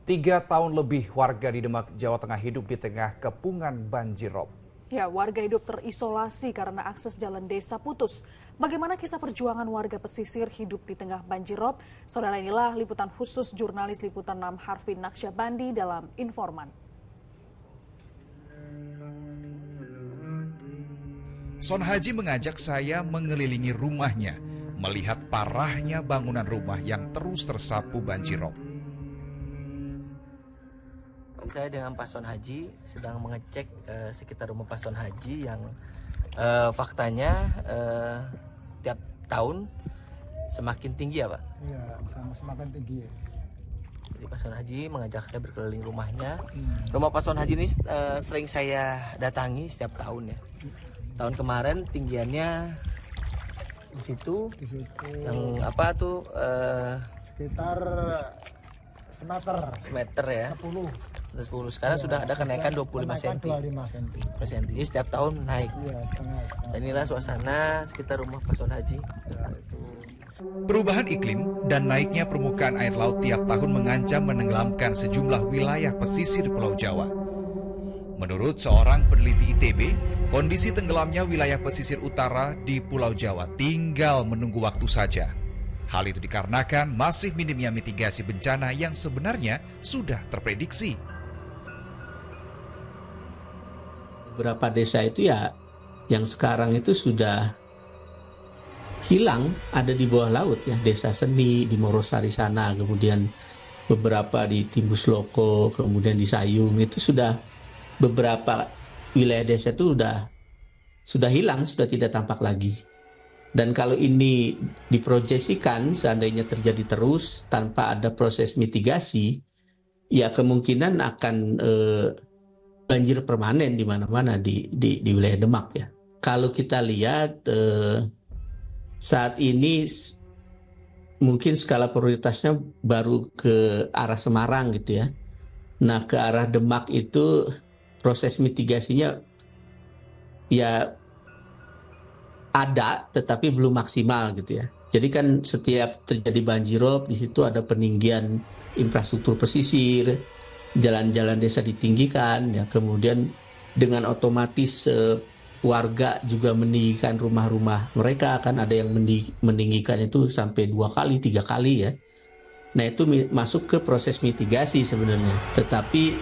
3 tahun lebih warga di Demak, Jawa Tengah hidup di tengah kepungan banjir rob. Ya, warga hidup terisolasi karena akses jalan desa putus. Bagaimana kisah perjuangan warga pesisir hidup di tengah banjir rob? Saudara, inilah liputan khusus jurnalis Liputan 6 Harvin Naksyabandi dalam Informan. Son Haji mengajak saya mengelilingi rumahnya, melihat parahnya bangunan rumah yang terus tersapu banjir rob. Saya dengan Pak Son Haji sedang mengecek sekitar rumah Pak Son Haji yang faktanya tiap tahun semakin tinggi ya Pak? Iya, semakin tinggi ya. Jadi Pak Son Haji mengajak saya berkeliling rumahnya. Rumah Pak Son Haji ini sering saya datangi setiap tahun ya. Tahun kemarin tinggiannya di situ yang apa tuh Sekitar semeter ya. 10. Sekarang sudah ada kenaikan 25 cm. Jadi setiap tahun naik. Iya, setengah. Dan inilah suasana sekitar rumah Pak Son Haji. Perubahan iklim dan naiknya permukaan air laut tiap tahun mengancam menenggelamkan sejumlah wilayah pesisir Pulau Jawa. Menurut seorang peneliti ITB, kondisi tenggelamnya wilayah pesisir utara di Pulau Jawa tinggal menunggu waktu saja. Hal itu dikarenakan masih minimnya mitigasi bencana yang sebenarnya sudah terprediksi. Beberapa desa itu ya yang sekarang itu sudah hilang, ada di bawah laut ya. Desa Seni di Morosari sana, kemudian beberapa di Timbus Loko, kemudian di Sayung, itu sudah beberapa wilayah desa itu sudah hilang, sudah tidak tampak lagi. Dan kalau ini diproyeksikan seandainya terjadi terus tanpa ada proses mitigasi, ya kemungkinan akan banjir permanen di mana-mana di wilayah Demak ya. Kalau kita lihat saat ini mungkin skala prioritasnya baru ke arah Semarang gitu ya. Nah, ke arah Demak itu proses mitigasinya ya ada tetapi belum maksimal gitu ya. Jadi kan setiap terjadi banjirop di situ ada peninggian infrastruktur pesisir, jalan-jalan desa ditinggikan ya, kemudian dengan otomatis warga juga meninggikan rumah-rumah mereka, kan ada yang meninggikan itu sampai 2 kali, 3 kali ya. Nah, itu masuk ke proses mitigasi sebenarnya, tetapi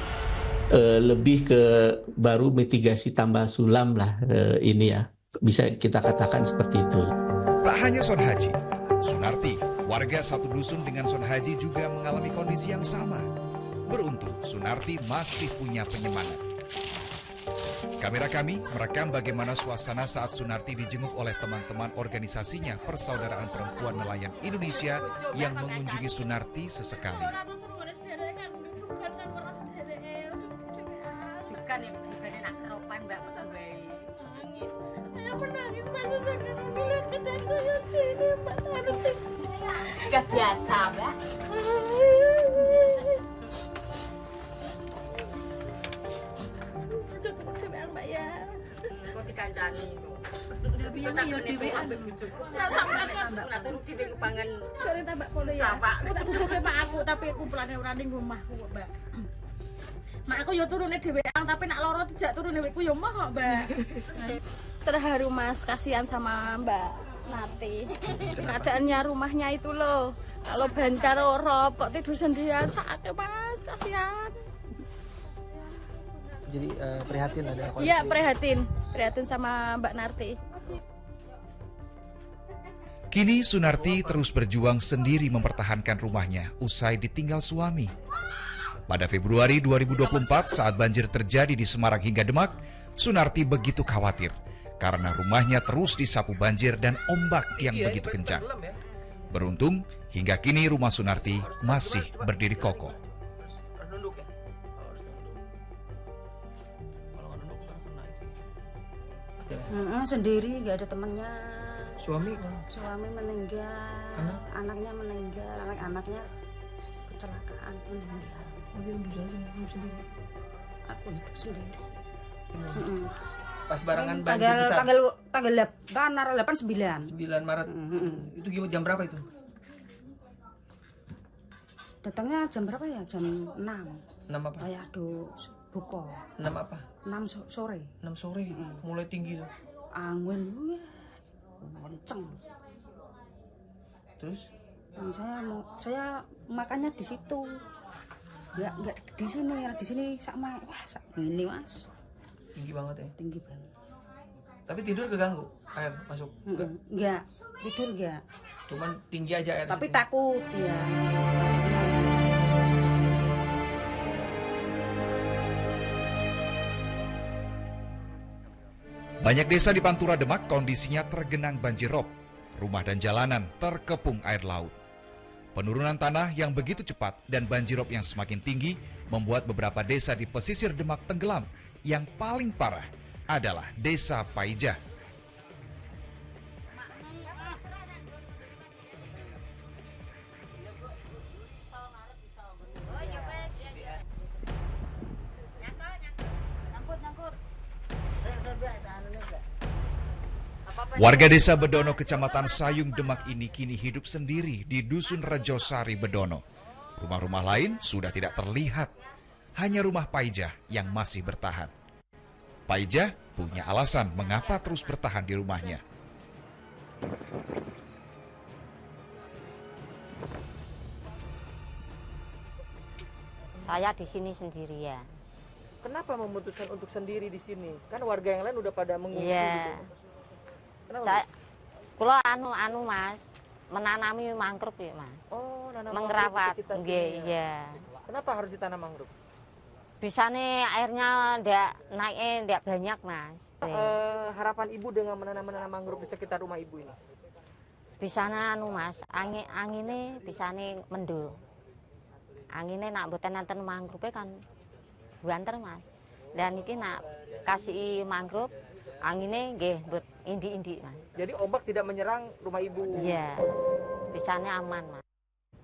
lebih ke baru mitigasi tambah sulam lah ini ya, bisa kita katakan seperti itu. Tak hanya Son Haji, Sunarti, warga satu dusun dengan Son Haji juga mengalami kondisi yang sama. Beruntung Sunarti masih punya penyemangat. Kamera kami merekam bagaimana suasana saat Sunarti dijenguk oleh teman-teman organisasinya Persaudaraan Perempuan Nelayan Indonesia yang mengunjungi Sunarti sesekali. Saya menangis Mbak Susan karena melihat keadaan kayak gini Mbak Tanti. Gak biasa Mbak. Cukup Mbak ya. Kok dikancani kok. Biyen yo dhewean. Nah sampean nanti dhewe kepangan. Sore tambah kono ya. Aku tak kumpulke Pak aku tapi kumpulane ora ning omahku kok Mbak. Mak aku yo turune dhewean tapi nak loro tidak turune wekku yo mah kok Mbak. Terharu Mas, kasihan sama Mbak Nati. Keadaannya rumahnya itu loh. Kalau banjir rob kok tidur sendirian sakit Mas, kasihan. Jadi prihatin ada kondisi. Iya, prihatin sama Mbak Narti. Kini Sunarti terus berjuang sendiri mempertahankan rumahnya usai ditinggal suami. Pada Februari 2024 saat banjir terjadi di Semarang hingga Demak, Sunarti begitu khawatir karena rumahnya terus disapu banjir dan ombak yang begitu kencang. Beruntung, hingga kini rumah Sunarti masih berdiri kokoh. Sendiri, nggak ada temannya. Suami Meninggal, anaknya meninggal, anak-anaknya kecelakaan meninggal. Aku hidup sendiri. Pas barengan banjir besar. Tanggal 8/9. 9 Maret. Itu gimana, jam berapa itu? Datangnya jam berapa ya? Jam 6. 6 apa? Kayak aduh buka. 6 apa? 6 sore. 6 sore. Mulai tinggi tuh. Angin kenceng. Terus? Saya makannya di situ. Enggak di sini sama ini Mas. Tinggi banget ya? Tinggi banget. Tapi tidur keganggu air masuk? Enggak, tidur enggak. Cuman tinggi aja air. Tapi situ. takut ya. Banyak desa di Pantura Demak kondisinya tergenang banjir rob. Rumah dan jalanan terkepung air laut. Penurunan tanah yang begitu cepat dan banjirop yang semakin tinggi membuat beberapa desa di pesisir Demak tenggelam. Yang paling parah adalah Desa Paijah. Warga desa Bedono, Kecamatan Sayung, Demak ini kini hidup sendiri di Dusun Rejosari, Bedono. Rumah-rumah lain sudah tidak terlihat. Hanya rumah Paijah yang masih bertahan. Paijah punya alasan mengapa terus bertahan di rumahnya. Saya di sini sendirian. Kenapa memutuskan untuk sendiri di sini? Kan warga yang lain udah pada mengungsi Iya. gitu. Kenapa? Saya kula anu Mas, menanami mangrove ya, Mas. Oh, nanam Mengrawat. mangrove di sekitar Nggih, sini ya. iya. Kenapa harus ditanam mangrove? Bisane airnya ndak naiknya ndak banyak, Mas. Harapan Ibu dengan menanam mangrove di sekitar rumah Ibu ini? Bisane anu Mas, angine bisane mendung. Angine nak mboten nenten mangrove kan banter, Mas. Dan iki nak kasih mangrove angine nggih mbut indi-indi, Mas. Jadi ombak tidak menyerang rumah Ibu? Iya. Bisane aman, Mas.